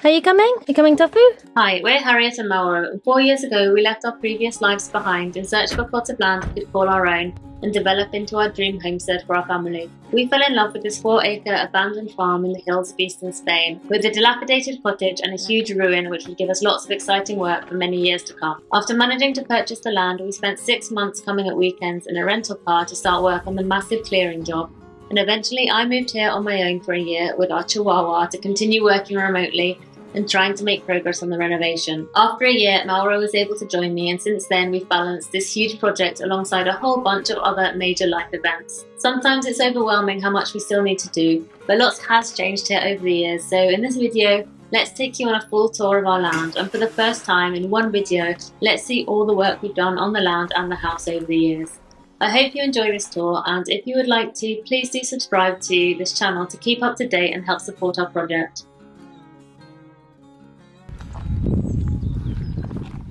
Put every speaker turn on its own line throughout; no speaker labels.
Are you coming? You coming, Tofu?
Hi, we're Harriet and Mauro, and 4 years ago we left our previous lives behind in search of a plot of land we could call our own and develop into our dream homestead for our family. We fell in love with this 4-acre abandoned farm in the hills of eastern Spain, with a dilapidated cottage and a huge ruin which would give us lots of exciting work for many years to come. After managing to purchase the land, we spent 6 months coming at weekends in a rental car to start work on the massive clearing job, and eventually I moved here on my own for a year with our Chihuahua to continue working remotely and trying to make progress on the renovation. After a year, Mauro was able to join me, and since then we've balanced this huge project alongside a whole bunch of other major life events. Sometimes it's overwhelming how much we still need to do, but lots has changed here over the years, so in this video, let's take you on a full tour of our land, and for the first time in one video, let's see all the work we've done on the land and the house over the years. I hope you enjoy this tour, and if you would like to, please do subscribe to this channel to keep up to date and help support our project.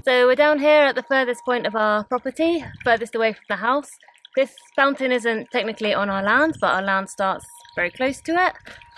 So we're down here at the furthest point of our property, furthest away from the house. This fountain isn't technically on our land, but our land starts very close to it,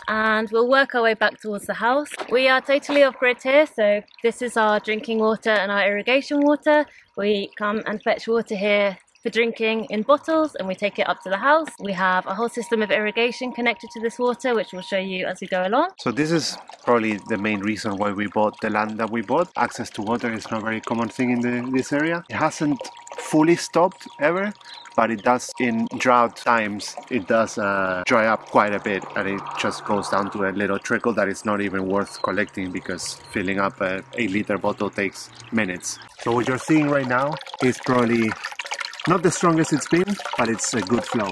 and we'll work our way back towards the house. We are totally off-grid here, so this is our drinking water and our irrigation water. We come and fetch water here for drinking in bottles, and we take it up to the house. We have a whole system of irrigation connected to this water, which we'll show you as we go along.
So this is probably the main reason why we bought the land that we bought. Access to water is not a very common thing in this area. It hasn't fully stopped ever, but it does in drought times. It does dry up quite a bit, and it just goes down to a little trickle that is not even worth collecting, because filling up a 8-liter bottle takes minutes. So what you're seeing right now is probably not the strongest it's been, but it's a good flow.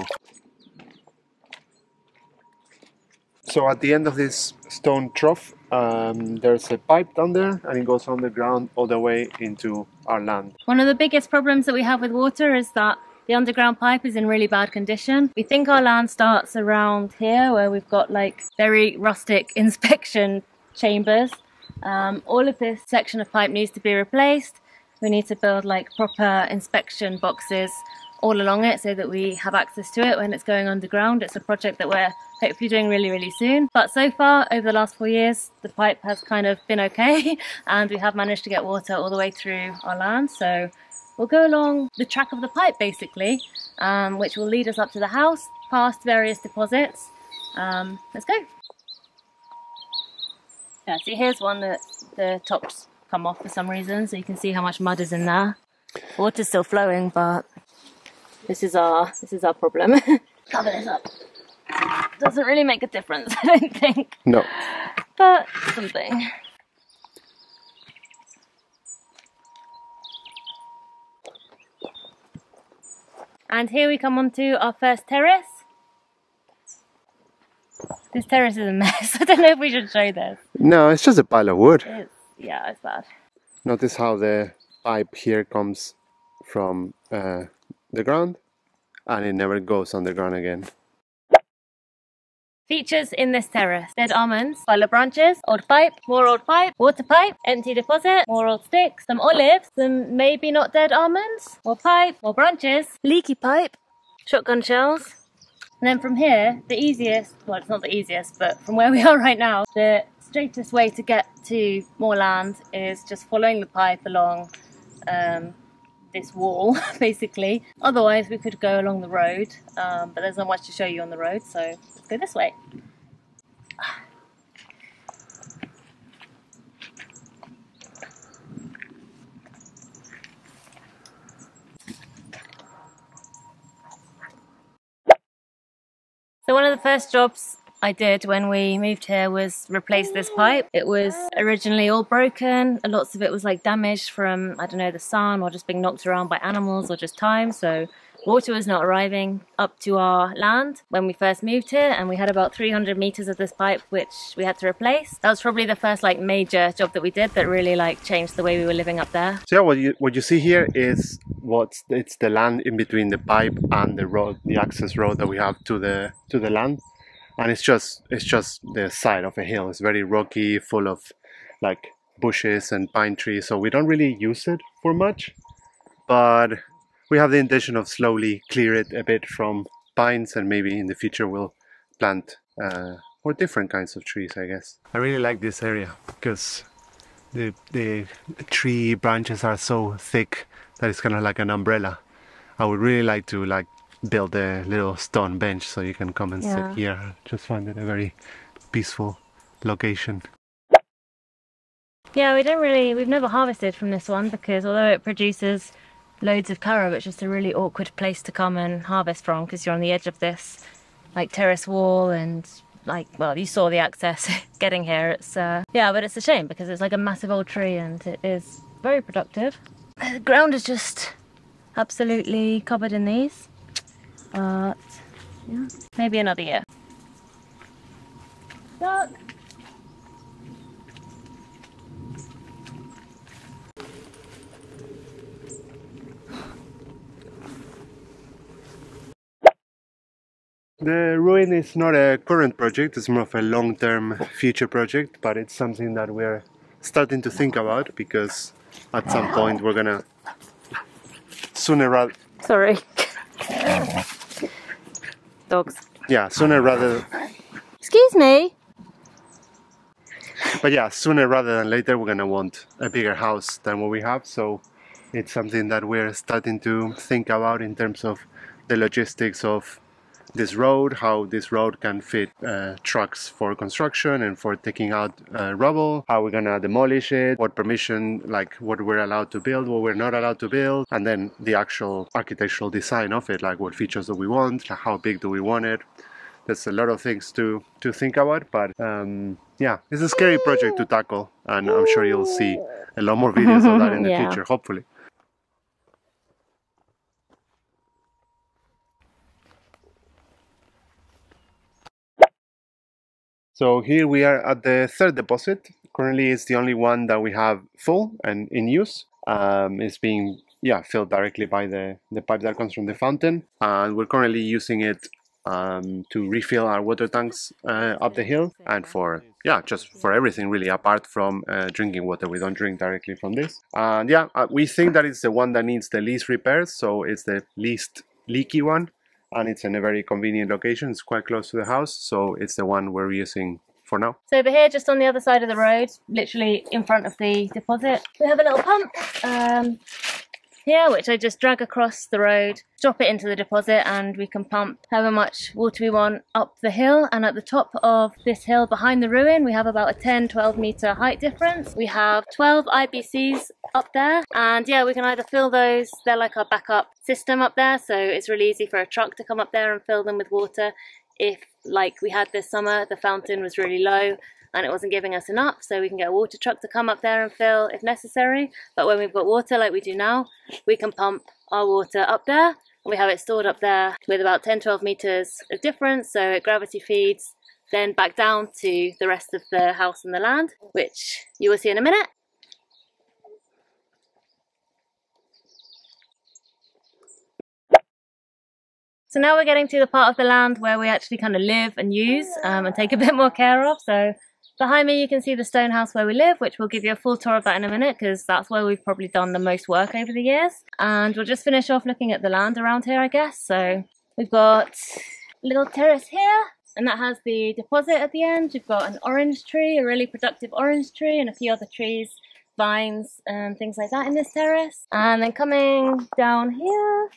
So at the end of this stone trough, there's a pipe down there, and it goes underground all the way into our land.
One of the biggest problems that we have with water is that the underground pipe is in really bad condition. We think our land starts around here, where we've got like very rustic inspection chambers. All of this section of pipe needs to be replaced. We need to build like proper inspection boxes all along it so that we have access to it when it's going underground. It's a project that we're hopefully doing really soon. But so far, over the last 4 years, the pipe has kind of been okay, and we have managed to get water all the way through our land. So we'll go along the track of the pipe basically, which will lead us up to the house, past various deposits. Let's go. Yeah, see, here's one that the tops come off for some reason, so you can see how much mud is in there. Water's still flowing, but this is our problem. Cover this up. Doesn't really make a difference, I don't think.
No.
But something. And here we come onto our first terrace. This terrace is a mess. I don't know if we should show this.
No, it's just a pile of wood.
Yeah, it's bad.
Notice how the pipe here comes from the ground, and it never goes underground again.
Features in this terrace: dead almonds, pile of branches, old pipe, more old pipe, water pipe, empty deposit, more old sticks, some olives, some maybe not dead almonds, more pipe, more branches, leaky pipe, shotgun shells. And then from here, the easiest, well, it's not the easiest, but from where we are right now, the straightest way to get to more land is just following the pipe along this wall, basically. Otherwise, we could go along the road, but there's not much to show you on the road, so let's go this way. So one of the first jobs I did when we moved here was replace this pipe. It was originally all broken, and lots of it was like damaged from, I don't know, the sun or just being knocked around by animals or just time. So water was not arriving up to our land when we first moved here, and we had about 300 meters of this pipe which we had to replace. That was probably the first like major job that we did that really like changed the way we were living up there.
So yeah, what you see here is it's the land in between the pipe and the road, the access road that we have to the land. And it's just the side of a hill. It's very rocky, full of like bushes and pine trees, so we don't really use it for much, but we have the intention of slowly clear it a bit from pines, and maybe in the future we'll plant or different kinds of trees, I guess. I really like this area because the tree branches are so thick that it's kind of like an umbrella. I would really like to build a little stone bench so you can come and sit here. I just find it a very peaceful location.
Yeah, we've never harvested from this one because although it produces loads of carob, it's just a really awkward place to come and harvest from because you're on the edge of this like terrace wall and well, you saw the access getting here. It's yeah, but it's a shame because it's like a massive old tree and it is very productive. The ground is just absolutely covered in these, but yeah, maybe another year. Duck.
The ruin is not a current project, it's more of a long-term future project, but it's something that we're starting to think about because at some point we're gonna sooner rather...
Sorry. Dogs.
Yeah, sooner rather...
Excuse me?
But yeah, sooner rather than later we're gonna want a bigger house than what we have, so it's something that we're starting to think about in terms of the logistics of this road, how this road can fit trucks for construction and for taking out rubble, how we're gonna demolish it, what permission, like what we're allowed to build, what we're not allowed to build, and then the actual architectural design of it, like what features do we want, like how big do we want it. There's a lot of things to think about, but yeah, it's a scary project to tackle, and I'm sure you'll see a lot more videos of that in the future, hopefully. So here we are at the third deposit. Currently it's the only one that we have full and in use. It's being filled directly by the pipe that comes from the fountain, and we're currently using it to refill our water tanks up the hill and for just for everything really apart from drinking water. We don't drink directly from this, and we think that it's the one that needs the least repairs, so it's the least leaky one. And it's in a very convenient location. It's quite close to the house, so it's the one we're using for now.
So over here, just on the other side of the road, literally in front of the deposit, we have a little pump here, which I just drag across the road, drop it into the deposit, and we can pump however much water we want up the hill. And at the top of this hill behind the ruin, we have about a 10-12 meter height difference. We have 12 IBCs up there, and yeah, we can either fill those, they're like our backup system up there, so it's really easy for a truck to come up there and fill them with water if, like we had this summer, the fountain was really low and it wasn't giving us enough, so we can get a water truck to come up there and fill if necessary. But when we've got water like we do now, we can pump our water up there, and we have it stored up there with about 10-12 meters of difference, so it gravity feeds then back down to the rest of the house and the land, which you will see in a minute. So now we're getting to the part of the land where we actually kind of live and use and take a bit more care of. So behind me you can see the stone house where we live, which we'll give you a full tour of that in a minute because that's where we've probably done the most work over the years. And we'll just finish off looking at the land around here, I guess. So we've got a little terrace here, and that has the deposit at the end. We've got an orange tree, a really productive orange tree, and a few other trees, vines and things like that in this terrace. And then coming down here,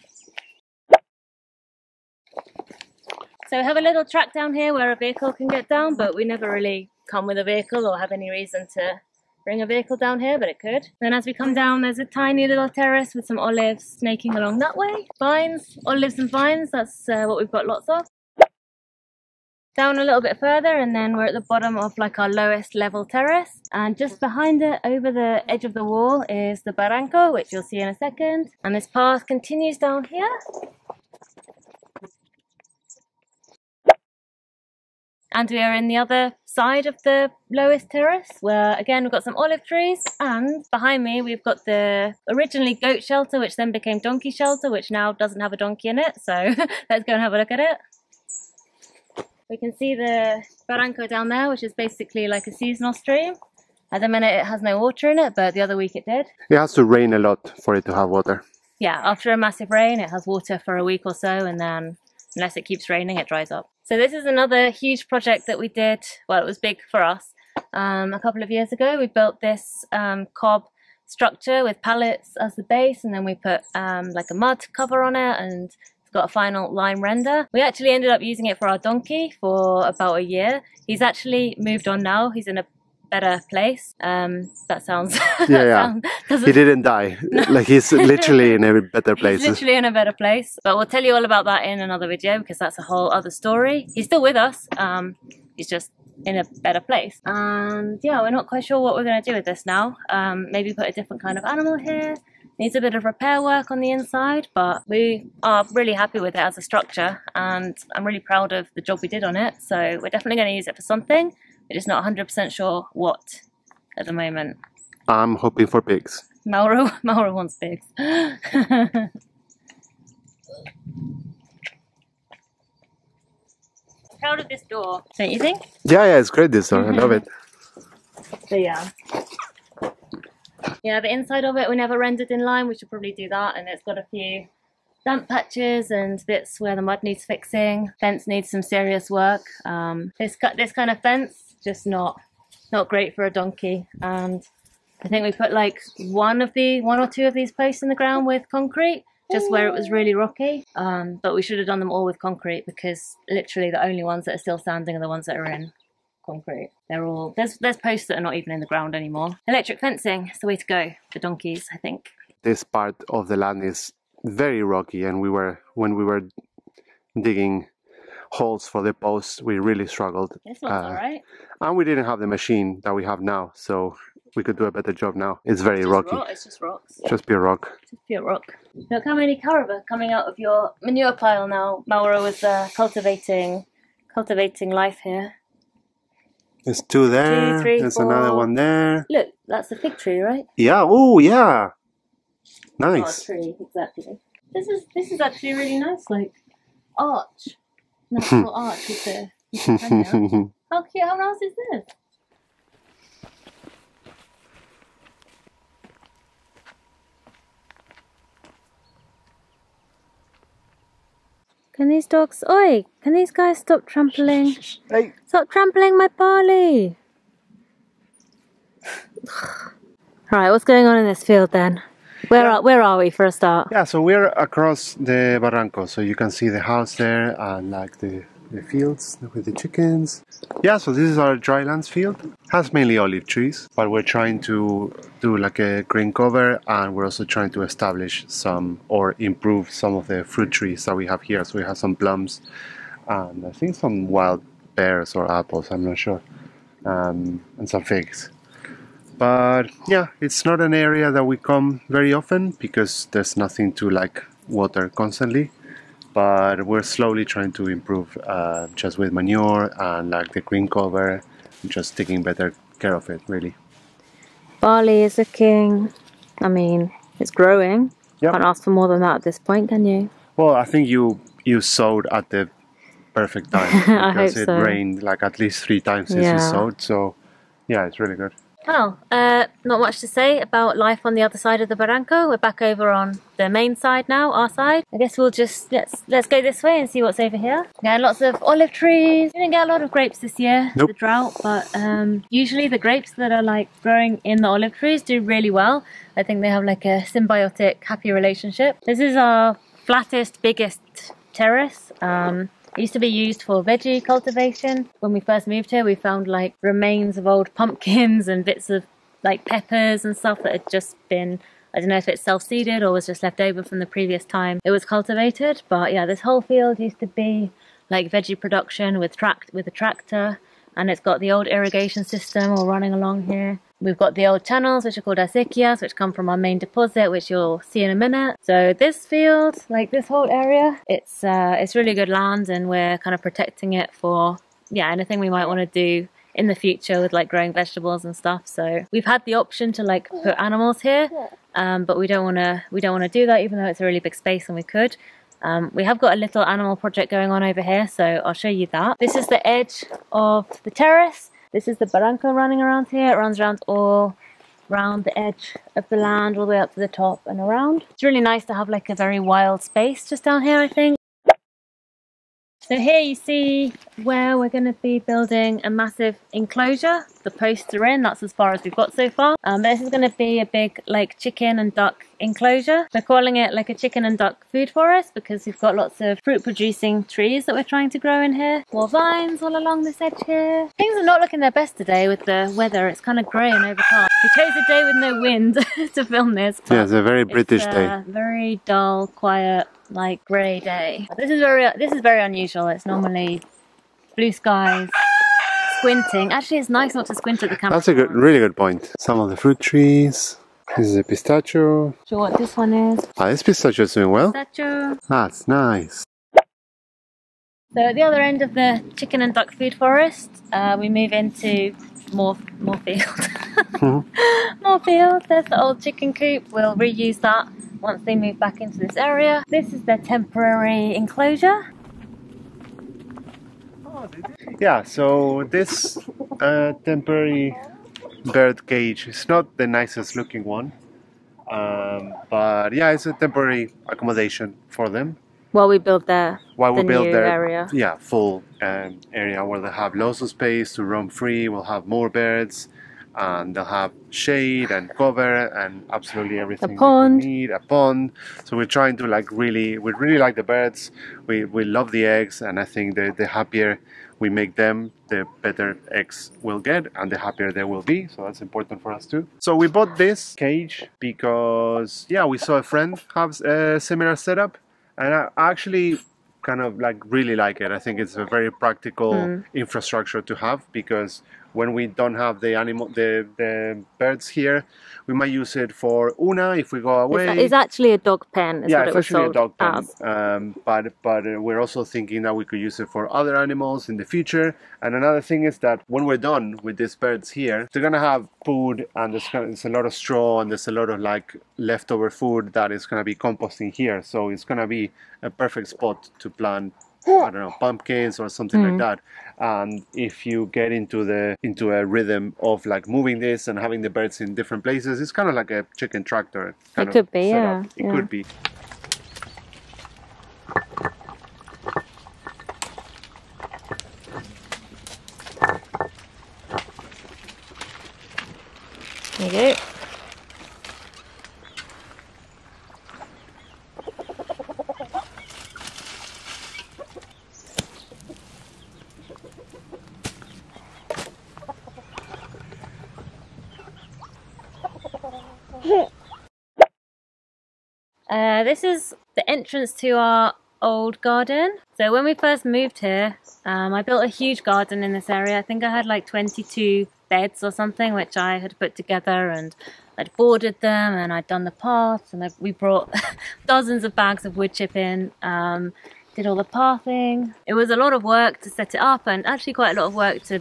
so we have a little track down here where a vehicle can get down, but we never really come with a vehicle or have any reason to bring a vehicle down here, but it could. Then as we come down, there's a tiny little terrace with some olives snaking along that way. Vines, olives and vines, that's what we've got lots of. Down a little bit further, and then we're at the bottom of like our lowest level terrace. And just behind it, over the edge of the wall, is the barranco, which you'll see in a second. And this path continues down here. And we are in the other side of the lowest terrace, where again we've got some olive trees, and behind me we've got the originally goat shelter, which then became donkey shelter, which now doesn't have a donkey in it, so let's go and have a look at it. We can see the barranco down there, which is basically like a seasonal stream. At the minute it has no water in it, but the other week it did.
It has to rain a lot for it to have water.
Yeah, after a massive rain it has water for a week or so, and then unless it keeps raining, it dries up. So this is another huge project that we did. Well, it was big for us. A couple of years ago, we built this cob structure with pallets as the base, and then we put like a mud cover on it, and it's got a final lime render. We actually ended up using it for our donkey for about a year. He's actually moved on now. He's in a better place. That sounds
He didn't die. Like, he's literally in a better place.
He's literally in a better place. But we'll tell you all about that in another video, because that's a whole other story. He's still with us. He's just in a better place. And yeah, we're not quite sure what we're going to do with this now. Maybe put a different kind of animal here. Needs a bit of repair work on the inside, but we are really happy with it as a structure, and I'm really proud of the job we did on it. So we're definitely going to use it for something. We're just not 100% sure what at the moment.
I'm hoping for pigs.
Mauro wants pigs. Proud of this door, don't you think?
Yeah, it's great, this door. I love it.
So yeah. Yeah, the inside of it we never rendered in lime. We should probably do that. And it's got a few damp patches and bits where the mud needs fixing. Fence needs some serious work. This kind of fence, just not great for a donkey. And I think we put like one or two of these posts in the ground with concrete, just where it was really rocky. But we should have done them all with concrete, because literally the only ones that are still standing are the ones that are in concrete. They're all, there's posts that are not even in the ground anymore. Electric fencing is the way to go for donkeys, I think.
This part of the land is very rocky, and when we were digging holes for the posts, we really struggled.
This one's alright.
And we didn't have the machine that we have now, so we could do a better job now. It's very rocky.
It's just rocks.
Just pure rock.
Just pure rock. Look how many carib are coming out of your manure pile now. Mauro was cultivating life here.
There's two there.
2, 3,
There's
4.
another one there.
Look, that's a fig tree, right?
Yeah. Oh, yeah. Nice.
Oh, a tree, exactly. This is actually really nice, like arch. Nice little arch with the fender. How cute! How nice is this? Can these dogs... Oi! Can these guys stop trampling?
Hey.
Stop trampling my barley! Right, what's going on in this field then? Where are we for a start?
Yeah, so we're across the barranco, so you can see the house there and like the fields with the chickens. Yeah, so this is our drylands field. It has mainly olive trees, but we're trying to do like a green cover, and we're also trying to establish some or improve some of the fruit trees that we have here. So we have some plums and I think some wild pears or apples, I'm not sure, and some figs. But yeah, it's not an area that we come very often because there's nothing to like water constantly. But we're slowly trying to improve just with manure and like the green cover, just taking better care of it, really.
Barley is looking, I mean, it's growing.
Yep.
Can't ask for more than that at this point, can you?
Well, I think you sowed at the perfect time because it rained like at least 3 times since you sowed. So yeah, it's really good.
Well, not much to say about life on the other side of the barranco. We're back over on the main side now, our side. I guess we'll just, let's go this way and see what's over here. Yeah, lots of olive trees. We didn't get a lot of grapes this year,
nope.
The drought, but usually the grapes that are like growing in the olive trees do really well. I think they have like a symbiotic, happy relationship. This is our flattest, biggest terrace. It used to be used for veggie cultivation. When we first moved here, we found like remains of old pumpkins and bits of like peppers and stuff that had just been, I don't know if it's self-seeded or was just left over from the previous time it was cultivated. But yeah, this whole field used to be like veggie production with a tractor, and it's got the old irrigation system all running along here. We've got the old channels, which are called acequias, which come from our main deposit, which you'll see in a minute. So this field, like this whole area, it's really good land, and we're kind of protecting it for, yeah, anything we might want to do in the future with like growing vegetables and stuff. So we've had the option to like put animals here, but we don't want to do that, even though it's a really big space and we could. We have got a little animal project going on over here, so I'll show you that. This is the edge of the terrace. This is the barranco running around here. It runs around all around the edge of the land, all the way up to the top and around. It's really nice to have like a very wild space just down here, I think. So here you see where we're going to be building a massive enclosure. The posts are in, that's as far as we've got so far. This is going to be a big like chicken and duck enclosure. We're calling it like a chicken and duck food forest because we've got lots of fruit producing trees that we're trying to grow in here. More vines all along this edge here. Things are not looking their best today with the weather. It's kind of grey and overcast. We chose a day with no wind to film this.
Yeah, it's a very British day.
Very dull, quiet, like grey day. This is very unusual. It's normally blue skies, squinting. Actually, it's nice not to squint at the camera.
That's a really good point. Some of the fruit trees. This is a pistachio.
Sure what this one is.
This pistachio is doing well.
Pistachio.
That's nice.
So at the other end of the chicken and duck food forest, we move into more field. More field. There's the old chicken coop. We'll reuse that once they move back into this area. This is their temporary enclosure.
Yeah, so this temporary bird cage is not the nicest looking one, but yeah, it's a temporary accommodation for them.
While we build their
area. Yeah, full area where they have lots of space to roam free. We'll have more birds, and they'll have shade and cover and absolutely everything they need. A pond. So we're trying to we really like the birds. We love the eggs, and I think the happier we make them, the better eggs we'll get and the happier they will be. So that's important for us too. So we bought this cage because yeah, we saw a friend have a similar setup, and I actually kind of really like it. I think it's a very practical infrastructure to have, because when we don't have the birds here, we might use it for Una if we go away.
It's actually a dog pen.
Yeah, it's actually a dog pen. But we're also thinking that we could use it for other animals in the future. And another thing is that when we're done with these birds here, they're gonna have food, and there's a lot of straw, and there's a lot of leftover food that is gonna be composting here. So it's gonna be a perfect spot to plant, I don't know, pumpkins or something like that. And if you get into a rhythm of moving this and having the birds in different places, it's kind of like a chicken tractor kind
of setup.
It could be.
There you go. This is the entrance to our old garden. So when we first moved here, I built a huge garden in this area. I think I had 22 beds or something, which I had put together, and I'd boarded them, and I'd done the paths, and we brought dozens of bags of wood chip in, did all the pathing. It was a lot of work to set it up, and actually quite a lot of work to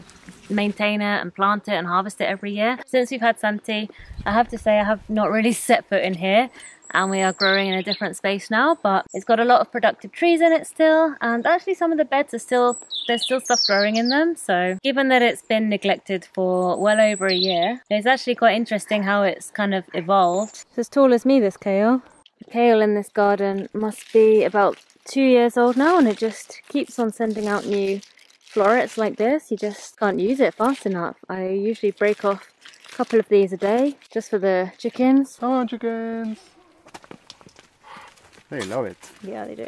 maintain it and plant it and harvest it every year. Since we've had Santi, I have to say I have not really set foot in here, and we are growing in a different space now, but it's got a lot of productive trees in it still, and actually some of the beds are there's still stuff growing in them. So given that it's been neglected for well over a year, it's actually quite interesting how it's kind of evolved. It's as tall as me, this kale. The kale in this garden must be about 2 years old now, and it just keeps on sending out new florets like this. You just can't use it fast enough. I usually break off a couple of these a day just for the chickens.
Come on, chickens! They love it.
Yeah, they do.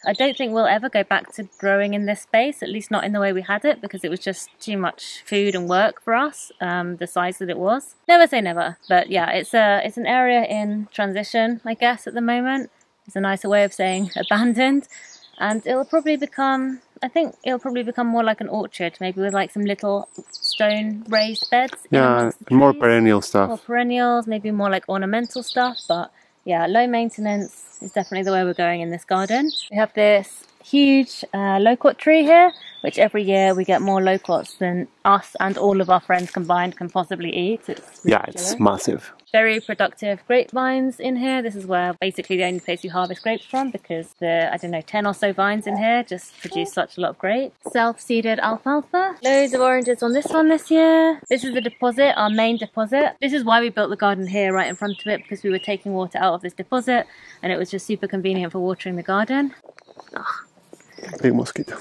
I don't think we'll ever go back to growing in this space, at least not in the way we had it, because it was just too much food and work for us, the size that it was. Never say never, but yeah, it's an area in transition, I guess, at the moment. It's a nicer way of saying abandoned, and it'll probably become, I think it'll probably become more like an orchard, maybe with some little stone raised beds.
Yeah, more perennial stuff.
More perennials, maybe more ornamental stuff, but yeah, low maintenance is definitely the way we're going in this garden. We have this huge loquat tree here, which every year we get more loquats than us and all of our friends combined can possibly eat. It's
yeah, it's massive.
Very productive grapevines in here. This is where basically the only place you harvest grapes from, because the, I don't know, 10 or so vines in here just produce such a lot of grapes. Self-seeded alfalfa. Loads of oranges on this one this year. This is the deposit, our main deposit. This is why we built the garden here right in front of it, because we were taking water out of this deposit and it was just super convenient for watering the garden. Ugh.
Big mosquito.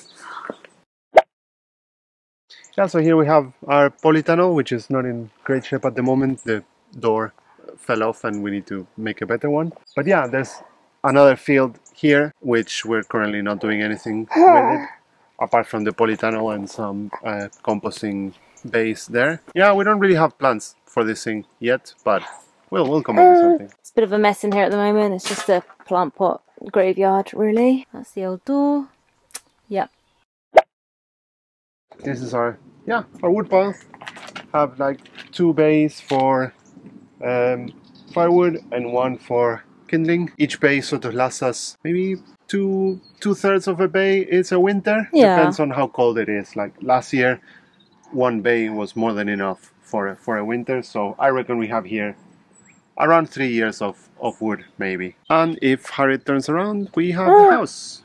Yeah, so here we have our polytunnel, which is not in great shape at the moment. The door fell off and we need to make a better one. But yeah, there's another field here, which we're currently not doing anything with it, apart from the polytunnel and some composting base there. Yeah, we don't really have plans for this thing yet, but we'll come up with something.
It's a bit of a mess in here at the moment. It's just a plant pot graveyard, really. That's the old door. Yep.
This is our wood pile. Have like 2 bays for firewood and 1 for kindling. Each bay sort of lasts us maybe two-thirds of a bay is a winter.
Yeah.
Depends on how cold it is. Like last year, 1 bay was more than enough for a winter. So I reckon we have here around 3 years of wood maybe. And if Harriet turns around, we have the house.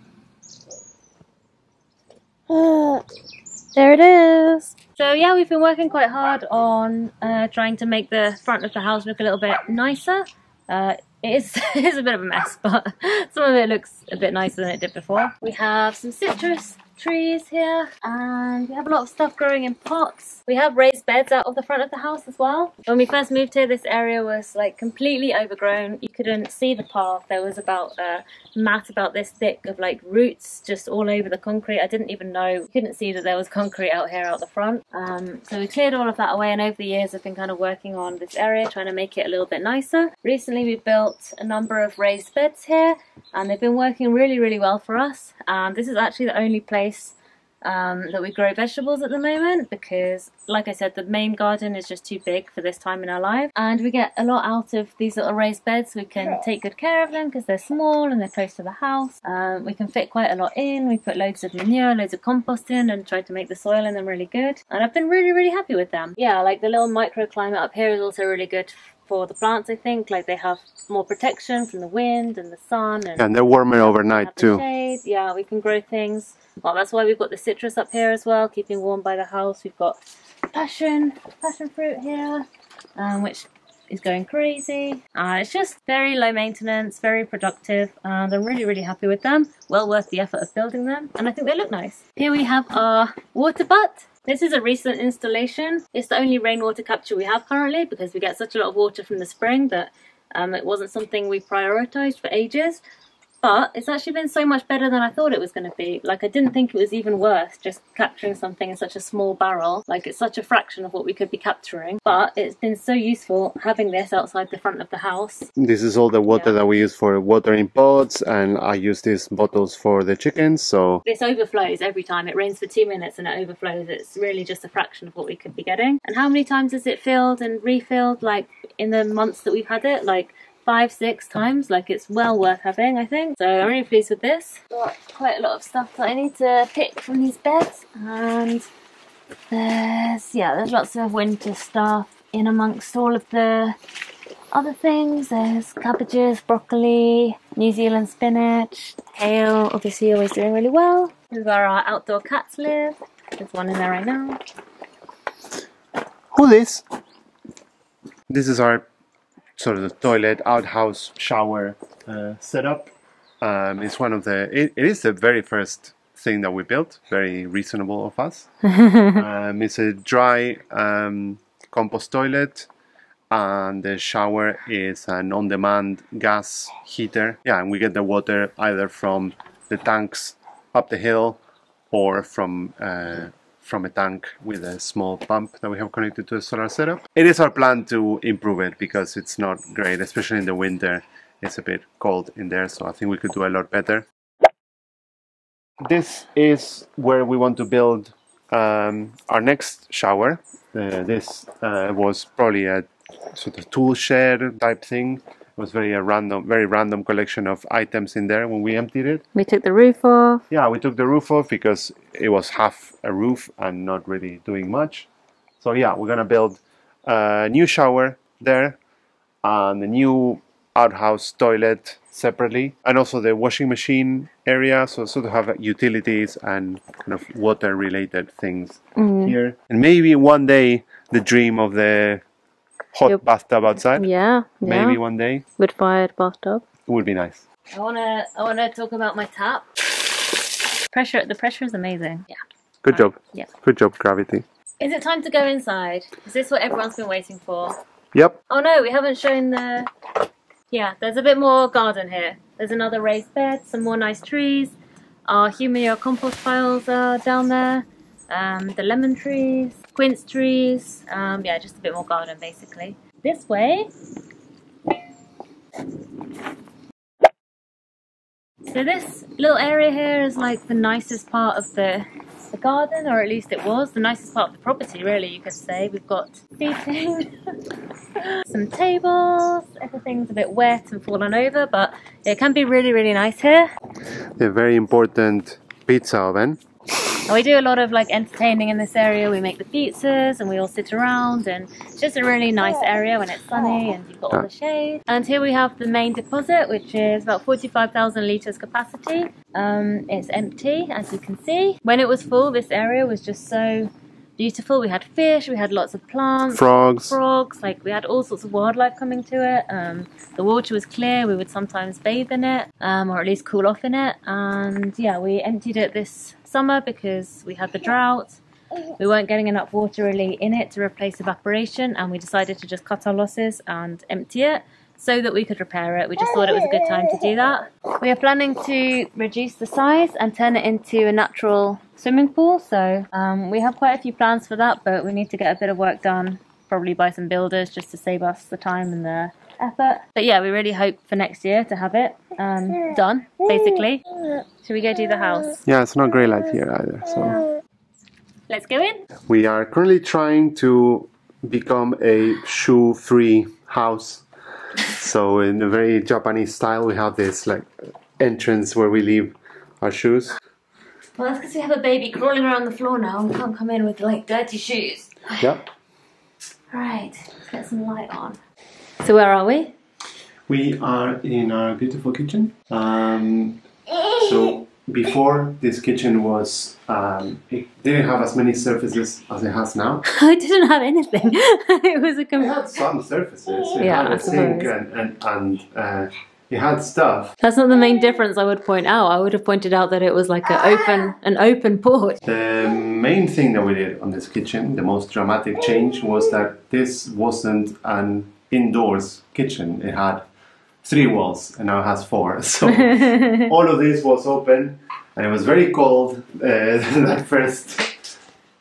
There it is. So yeah, we've been working quite hard on trying to make the front of the house look a little bit nicer. It is a bit of a mess, but some of it looks a bit nicer than it did before. We have some citrus trees here, and we have a lot of stuff growing in pots. We have raised beds out of the front of the house as well. When we first moved here, this area was like completely overgrown. You couldn't see the path. There was about a mat about this thick of like roots just all over the concrete. I didn't even know, you couldn't see that there was concrete out here out the front. So we cleared all of that away, and over the years I've been kind of working on this area, trying to make it a little bit nicer. Recently we built a number of raised beds here, and they've been working really, really well for us. This is actually the only place that we grow vegetables at the moment, because like I said, the main garden is just too big for this time in our life, and we get a lot out of these little raised beds. We can take good care of them because they're small and they're close to the house. We can fit quite a lot in. We put loads of manure, loads of compost in, and tried to make the soil in them really good, and I've been really, really happy with them. Yeah, like the little microclimate up here is also really good for the plants, I think. Like they have more protection from the wind and the sun, and
they're warmer overnight too.
Shade. Yeah, we can grow things. Well, that's why we've got the citrus up here as well, keeping warm by the house. We've got passion fruit here, which is going crazy. It's just very low maintenance, very productive, and I'm really, really happy with them. Well worth the effort of building them, and I think they look nice. Here we have our water butt. This is a recent installation. It's the only rainwater capture we have currently, because we get such a lot of water from the spring that it wasn't something we prioritized for ages. But it's actually been so much better than I thought it was going to be. Like, I didn't think it was even worth just capturing something in such a small barrel. Like, it's such a fraction of what we could be capturing. But it's been so useful having this outside the front of the house.
This is all the water that we use for watering pots, and I use these bottles for the chickens, so...
This overflows every time. It rains for 2 minutes and it overflows. It's really just a fraction of what we could be getting. And how many times has it filled and refilled, like, in the months that we've had it? Like, 5-6 times. Like, it's well worth having, I think. So I'm really pleased with this. Got quite a lot of stuff that I need to pick from these beds, and there's lots of winter stuff in amongst all of the other things. There's cabbages, broccoli, New Zealand spinach, kale, obviously always doing really well. This is where our outdoor cats live. There's one in there right now.
Who this? This is our sort of the toilet, outhouse, shower setup. It's one of the, it is the very first thing that we built, very reasonable of us. It's a dry compost toilet, and the shower is an on-demand gas heater. Yeah, and we get the water either from the tanks up the hill or from a tank with a small pump that we have connected to a solar setup. It is our plan to improve it because it's not great, especially in the winter. It's a bit cold in there, so I think we could do a lot better. This is where we want to build our next shower. This was probably a sort of tool shed type thing. It was very random collection of items in there when we emptied it.
We took the roof off.
Yeah, we took the roof off because it was half a roof and not really doing much. So yeah, we're gonna build a new shower there and a new outhouse toilet separately, and also the washing machine area, so sort of have utilities and kind of water related things here. And maybe one day the dream of the hot bathtub outside.
Yeah.
Maybe one day.
Wood-fired bathtub.
It would be nice.
I wanna talk about my tap. The pressure is amazing. Yeah.
Good job.
Yeah.
Good job, Gravity.
Is it time to go inside? Is this what everyone's been waiting for?
Yep.
Oh no, we haven't shown the... Yeah, there's a bit more garden here. There's another raised bed, some more nice trees. Our humilia compost piles are down there. The lemon trees, quince trees. Yeah, just a bit more garden basically. This way. So this little area here is like the nicest part of the garden, or at least it was the nicest part of the property, really, you could say. We've got seating, some tables, everything's a bit wet and fallen over, but it can be really, really nice here.
A very important pizza oven.
And we do a lot of like entertaining in this area. We make the pizzas and we all sit around, and it's just a really nice area when it's sunny and you've got all the shade. And here we have the main deposit, which is about 45,000 litres capacity. It's empty, as you can see. When it was full, this area was just so beautiful. We had fish, we had lots of plants, frogs, like we had all sorts of wildlife coming to it. The water was clear, we would sometimes bathe in it, or at least cool off in it. And yeah, we emptied it this summer because we had the drought. We weren't getting enough water really in it to replace evaporation, and we decided to just cut our losses and empty it so that we could repair it. We just thought it was a good time to do that. We are planning to reduce the size and turn it into a natural swimming pool, so we have quite a few plans for that, but we need to get a bit of work done, probably by some builders, just to save us the time and the effort. But yeah, we really hope for next year to have it done, basically. Should we go do the house?
Yeah, it's not great light here either, so...
Let's go in.
We are currently trying to become a shoe-free house. So in a very Japanese style, we have this like entrance where we leave our shoes.
Well, that's because we have a baby crawling around the floor now and we can't come in with like dirty shoes.
Yep.
Right, let's get some light on. So where are we?
We are in our beautiful kitchen. So before, this kitchen was, it didn't have as many surfaces as it has now.
It didn't have anything. It was a
It had some surfaces. It
yeah,
had a sink and it had stuff.
That's not the main difference I would point out. I would have pointed out that it was like an open porch.
The main thing that we did on this kitchen, the most dramatic change, was that this wasn't an indoors kitchen. It had 3 walls and now it has 4. So all of this was open and it was very cold that first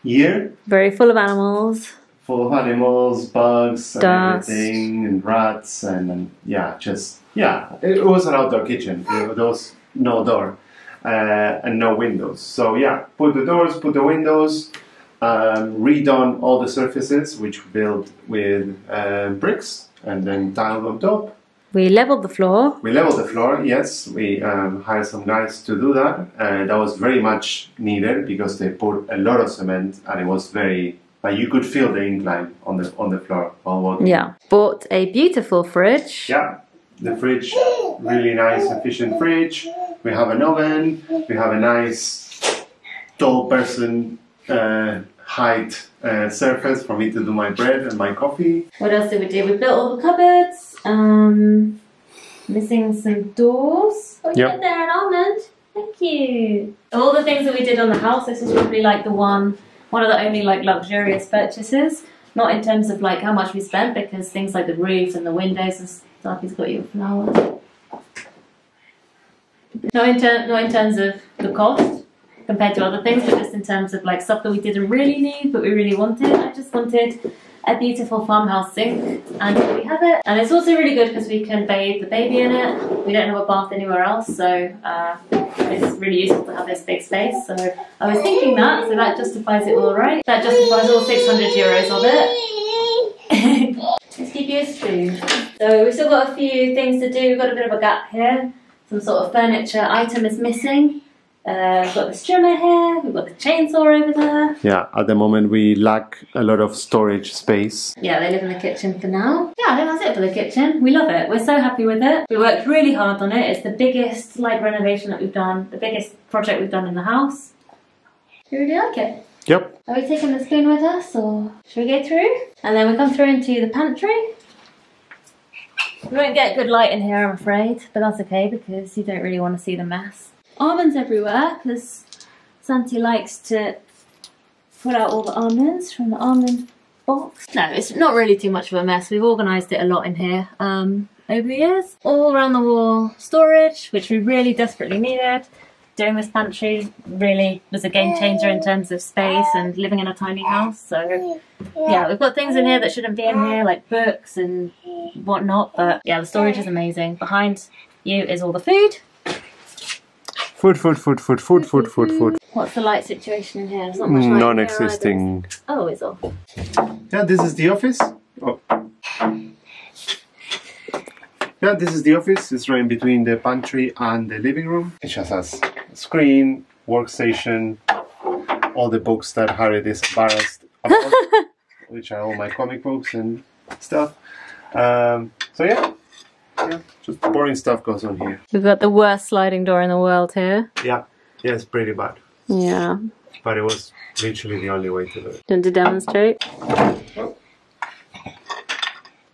year.
Very full of animals.
Full of animals, bugs,
Dust.
and everything, and rats, and yeah, it was an outdoor kitchen. There was no door and no windows. So yeah, put the doors, put the windows, redone all the surfaces, which we built with bricks and then tiled on top.
We leveled the floor.
We leveled the floor, yes. We hired some guys to do that, and that was very much needed because they put a lot of cement, and it was very. You could feel the incline on the floor while walking.
Yeah. Bought a beautiful fridge.
Yeah, the fridge, really nice, efficient fridge. We have an oven. We have a nice tall person height surface for me to do my bread and my coffee.
What else did we do? We built all the cupboards. Missing some doors. Oh, you got there an almond. Thank you. All the things that we did on the house, this is probably like one of the only like luxurious purchases. Not in terms of like how much we spent, because things like the roofs and the windows and stuff, he's got your flowers. Not in terms of the cost compared to other things, but just in terms of like stuff that we didn't really need but we really wanted. I just wanted a beautiful farmhouse sink, and here we have it. And it's also really good because we can bathe the baby in it. We don't have a bath anywhere else, so it's really useful to have this big space. So I was thinking that, so that justifies it all, right? That justifies all 600 euros of it. Let's give you a spoon. So we've still got a few things to do. We've got a bit of a gap here. Some sort of furniture item is missing. We've got the strimmer here, we've got the chainsaw over there.
Yeah, at the moment we lack a lot of storage space.
Yeah, they live in the kitchen for now. Yeah, I think that's it for the kitchen. We love it. We're so happy with it. We worked really hard on it. It's the biggest like renovation that we've done, the biggest project we've done in the house. We really like it.
Yep.
Are we taking the spoon with us, or should we go through? And then we come through into the pantry. We won't get good light in here, I'm afraid, but that's okay because you don't really want to see the mess. Almonds everywhere because Santi likes to pull out all the almonds from the almond box. No, it's not really too much of a mess. We've organised it a lot in here over the years. All around the wall storage, which we really desperately needed. Doing this pantry really was a game changer in terms of space and living in a tiny house. So yeah, we've got things in here that shouldn't be in here, like books and whatnot, but yeah, the storage is amazing. Behind you is all the food.
Food.
What's the light situation in here? There's not much light
Non-existing.
Oh, it's off.
Yeah, this is the office. Oh. Yeah, this is the office. It's right in between the pantry and the living room. It just has a screen, workstation, all the books that Harriet is embarrassed about, which are all my comic books and stuff. So yeah, just boring stuff goes on here.
We've got the worst sliding door in the world here.
Yeah, it's pretty bad.
Yeah.
But it was literally the only way to do it.
Do you want to demonstrate?
Oh.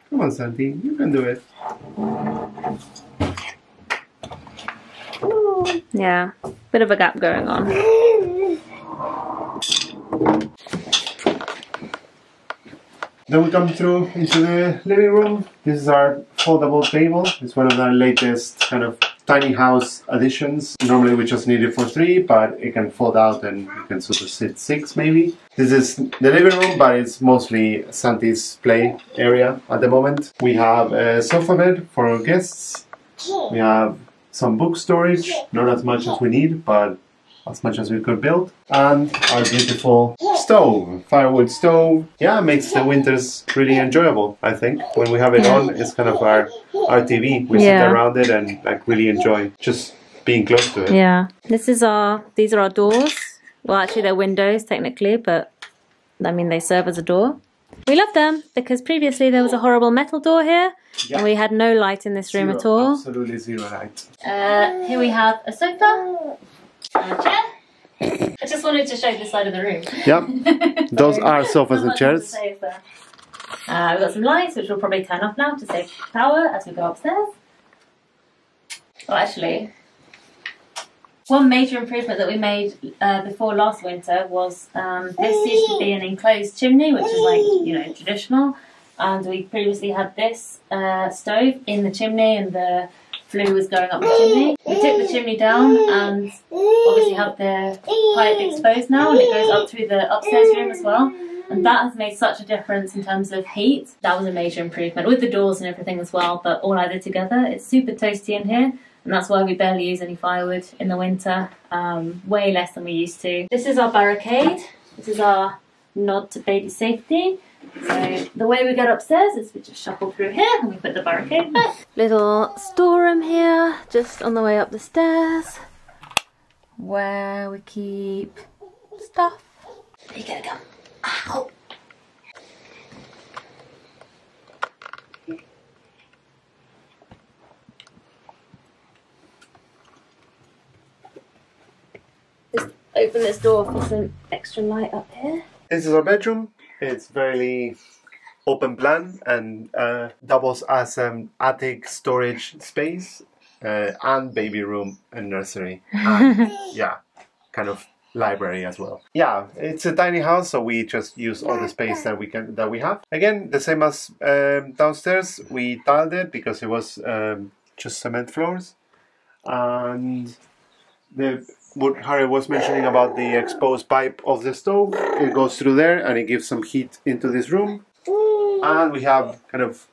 Come on, Santi, you can do it.
Yeah, bit of a gap going on.
Then we come through into the living room. This is our foldable table. It's one of our latest kind of tiny house additions. Normally we just need it for 3, but it can fold out and you can sort of sit 6 maybe. This is the living room, but it's mostly Santi's play area at the moment. We have a sofa bed for our guests. We have some book storage, not as much as we need, but as much as we could build. And our beautiful stove, firewood stove. Yeah, it makes the winters really enjoyable, I think. When we have it on, it's kind of our TV. We sit around it and like really enjoy just being close to it.
Yeah, these are our doors. Well, actually they're windows technically, but I mean they serve as a door. We love them because previously there was a horrible metal door here and we had no light in this room at all.
Absolutely zero light.
Here we have a sofa and a chair. I just wanted to show this side of the room.
Yeah, those are sofas and chairs.
We've got some lights which we'll probably turn off now to save power as we go upstairs. Oh, actually, one major improvement that we made before last winter was this used to be an enclosed chimney, which is like, you know, traditional, and we previously had this stove in the chimney and the flue was going up the chimney. We took the chimney down and obviously have the pipe exposed now, and it goes up through the upstairs room as well. And that has made such a difference in terms of heat. That was a major improvement with the doors and everything as well, but all added together. It's super toasty in here, and that's why we barely use any firewood in the winter, way less than we used to. This is our barricade. This is our nod to baby safety. So the way we get upstairs is we just shuffle through here and we put the barricade back. Little storeroom here, just on the way up the stairs, where we keep stuff. You gotta go. Ow. Just open this door for some extra light up here.
This is our bedroom. It's very open plan and doubles as an attic storage space and baby room and nursery. And, yeah, kind of library as well. Yeah, it's a tiny house, so we just use all the space that we have. Again, the same as downstairs. We tiled it because it was just cement floors, and what Harry was mentioning about the exposed pipe of the stove, it goes through there and it gives some heat into this room. And we have kind of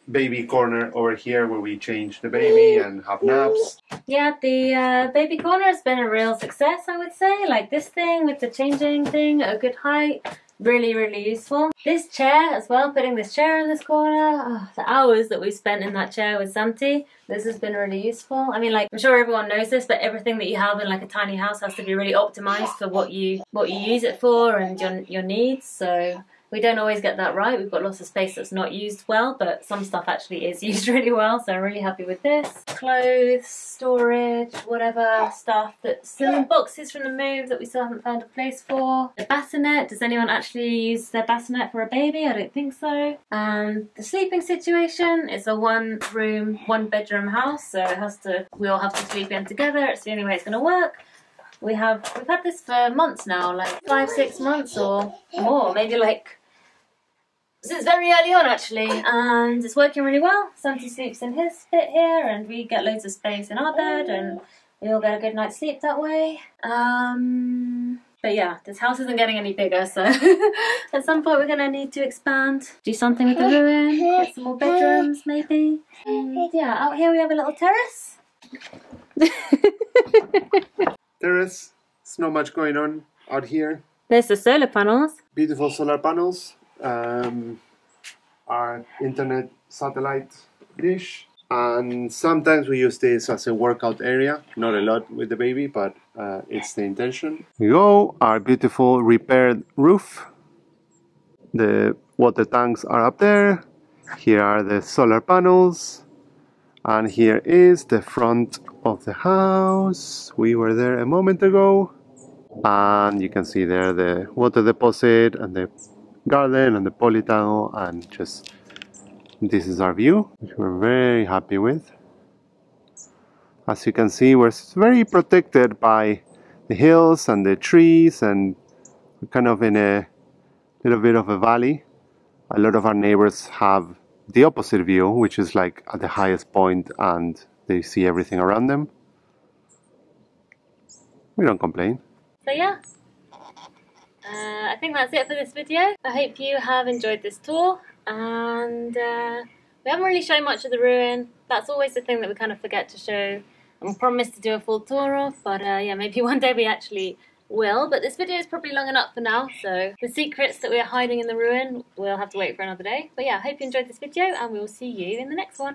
baby corner over here where we change the baby and have naps.
Yeah, the baby corner has been a real success, I would say. Like this thing with the changing thing at a good height, really useful. This chair as well, putting this chair in this corner, the hours that we've spent in that chair with Santi, this has been really useful. I mean, like, I'm sure everyone knows this, but everything that you have in like a tiny house has to be really optimized for what you use it for and your needs. So we don't always get that right. We've got lots of space that's not used well, but some stuff actually is used really well, so I'm really happy with this. Clothes, storage, whatever stuff that's still in boxes from the move that we still haven't found a place for. The bassinet, does anyone actually use their bassinet for a baby? I don't think so. And the sleeping situation, it's a one room, one bedroom house, so we all have to sleep in together. It's the only way it's going to work. we've had this for months now, like 5-6 months or more, maybe like since very early on actually, and it's working really well. Santi sleeps in his bit here, and we get loads of space in our bed, and we all get a good night's sleep that way. But yeah, this house isn't getting any bigger, so at some point we're gonna need to expand, do something with the ruin, get some more bedrooms maybe. And yeah, out here we have a little terrace.
Terrace, there's not much going on out here.
There's the solar panels.
Beautiful solar panels. Our internet satellite dish. And sometimes we use this as a workout area. Not a lot with the baby, but it's the intention. We go, our beautiful repaired roof. The water tanks are up there. Here are the solar panels. And here is the front of the house. We were there a moment ago. And you can see there the water deposit and the garden and the polytunnel, and just this is our view, which we're very happy with. As you can see, we're very protected by the hills and the trees, and we're kind of in a little bit of a valley. A lot of our neighbors have the opposite view, which is like at the highest point and they see everything around them. We don't complain.
So yeah, I think that's it for this video. I hope you have enjoyed this tour, and we haven't really shown much of the ruin. That's always the thing that we kind of forget to show, and we promised to do a full tour of, but yeah, maybe one day we actually will. But this video is probably long enough for now, so the secrets that we are hiding in the ruin, we'll have to wait for another day. But yeah, I hope you enjoyed this video, and we will see you in the next one.